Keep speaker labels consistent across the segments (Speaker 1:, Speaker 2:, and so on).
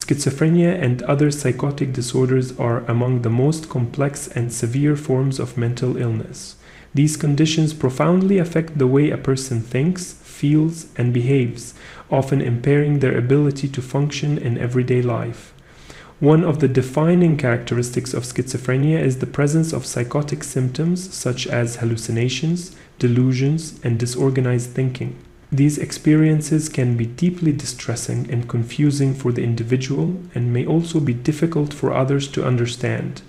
Speaker 1: Schizophrenia and other psychotic disorders are among the most complex and severe forms of mental illness. These conditions profoundly affect the way a person thinks, feels, and behaves, often impairing their ability to function in everyday life. One of the defining characteristics of schizophrenia is the presence of psychotic symptoms such as hallucinations, delusions, and disorganized thinking. These experiences can be deeply distressing and confusing for the individual and may also be difficult for others to understand.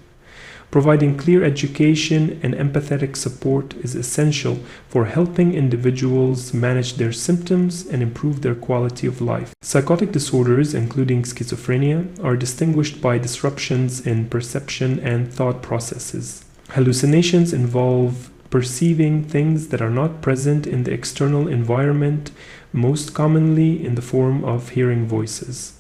Speaker 1: Providing clear education and empathetic support is essential for helping individuals manage their symptoms and improve their quality of life. Psychotic disorders, including schizophrenia, are distinguished by disruptions in perception and thought processes. Hallucinations involve perceiving things that are not present in the external environment, most commonly in the form of hearing voices.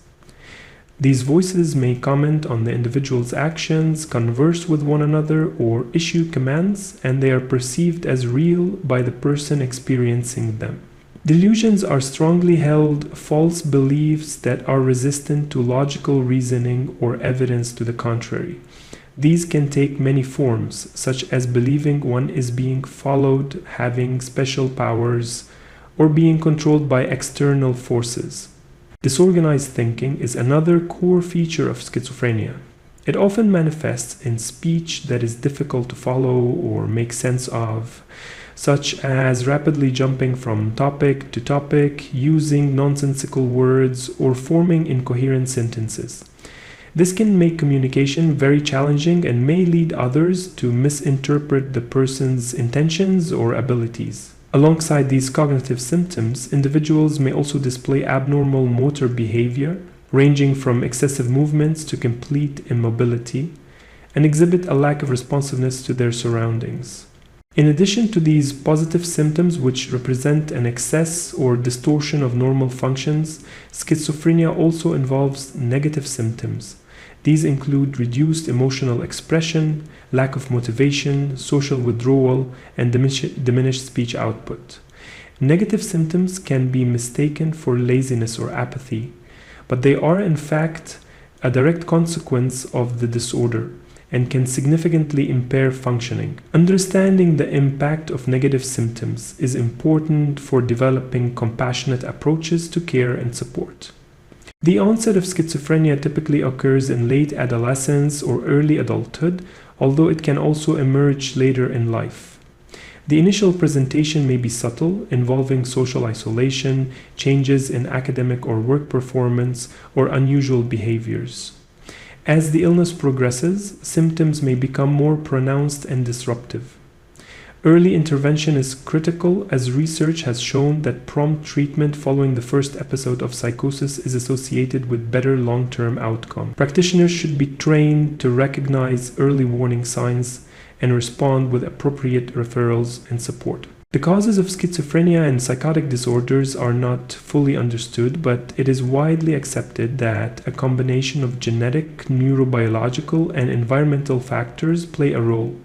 Speaker 1: These voices may comment on the individual's actions, converse with one another, or issue commands, and they are perceived as real by the person experiencing them. Delusions are strongly held false beliefs that are resistant to logical reasoning or evidence to the contrary. These can take many forms, such as believing one is being followed, having special powers, or being controlled by external forces. Disorganized thinking is another core feature of schizophrenia. It often manifests in speech that is difficult to follow or make sense of, such as rapidly jumping from topic to topic, using nonsensical words, or forming incoherent sentences. This can make communication very challenging and may lead others to misinterpret the person's intentions or abilities. Alongside these cognitive symptoms, individuals may also display abnormal motor behavior, ranging from excessive movements to complete immobility, and exhibit a lack of responsiveness to their surroundings. In addition to these positive symptoms, which represent an excess or distortion of normal functions, schizophrenia also involves negative symptoms. These include reduced emotional expression, lack of motivation, social withdrawal, and diminished speech output. Negative symptoms can be mistaken for laziness or apathy, but they are in fact a direct consequence of the disorder and can significantly impair functioning. Understanding the impact of negative symptoms is important for developing compassionate approaches to care and support. The onset of schizophrenia typically occurs in late adolescence or early adulthood, although it can also emerge later in life. The initial presentation may be subtle, involving social isolation, changes in academic or work performance, or unusual behaviors. As the illness progresses, symptoms may become more pronounced and disruptive. Early intervention is critical, as research has shown that prompt treatment following the first episode of psychosis is associated with better long-term outcome. Practitioners should be trained to recognize early warning signs and respond with appropriate referrals and support. The causes of schizophrenia and psychotic disorders are not fully understood, but it is widely accepted that a combination of genetic, neurobiological, and environmental factors play a role.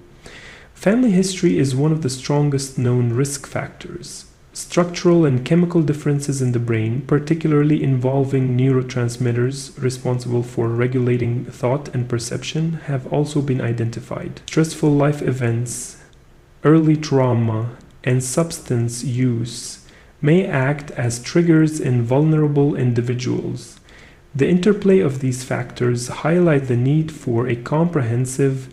Speaker 1: Family history is one of the strongest known risk factors. Structural and chemical differences in the brain, particularly involving neurotransmitters responsible for regulating thought and perception, have also been identified. Stressful life events, early trauma, and substance use may act as triggers in vulnerable individuals. The interplay of these factors highlight the need for a comprehensive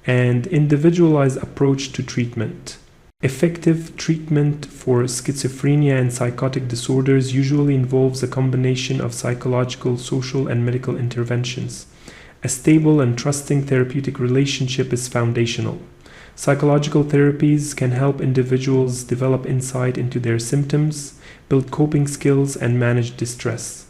Speaker 1: and individualized approach to treatment. Effective treatment for schizophrenia and psychotic disorders usually involves a combination of psychological, social, and medical interventions. A stable and trusting therapeutic relationship is foundational. Psychological therapies can help individuals develop insight into their symptoms, build coping skills, and manage distress.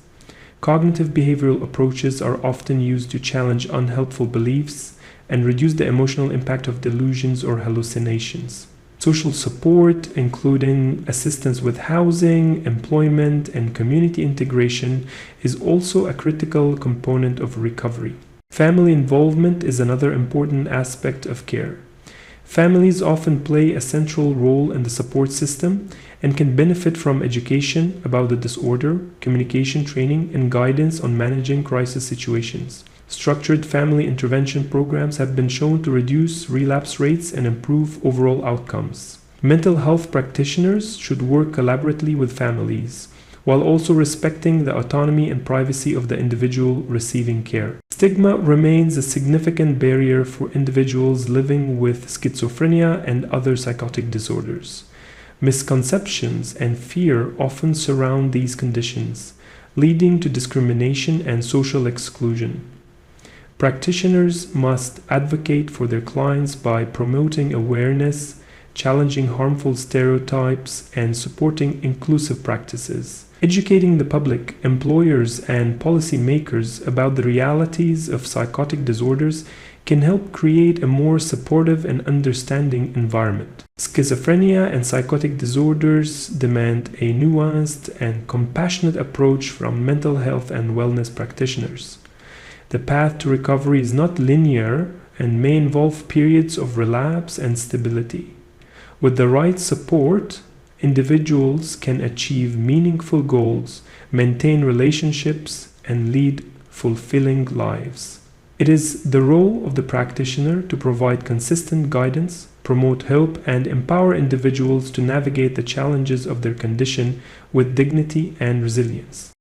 Speaker 1: Cognitive behavioral approaches are often used to challenge unhelpful beliefs and reduce the emotional impact of delusions or hallucinations. Social support, including assistance with housing, employment, and community integration, is also a critical component of recovery. Family involvement is another important aspect of care. Families often play a central role in the support system and can benefit from education about the disorder, communication training, and guidance on managing crisis situations. Structured family intervention programs have been shown to reduce relapse rates and improve overall outcomes. Mental health practitioners should work collaboratively with families, while also respecting the autonomy and privacy of the individual receiving care. Stigma remains a significant barrier for individuals living with schizophrenia and other psychotic disorders. Misconceptions and fear often surround these conditions, leading to discrimination and social exclusion. Practitioners must advocate for their clients by promoting awareness, challenging harmful stereotypes, and supporting inclusive practices. Educating the public, employers, and policymakers about the realities of psychotic disorders can help create a more supportive and understanding environment. Schizophrenia and psychotic disorders demand a nuanced and compassionate approach from mental health and wellness practitioners. The path to recovery is not linear and may involve periods of relapse and stability. With the right support, individuals can achieve meaningful goals, maintain relationships, and lead fulfilling lives. It is the role of the practitioner to provide consistent guidance, promote hope, and empower individuals to navigate the challenges of their condition with dignity and resilience.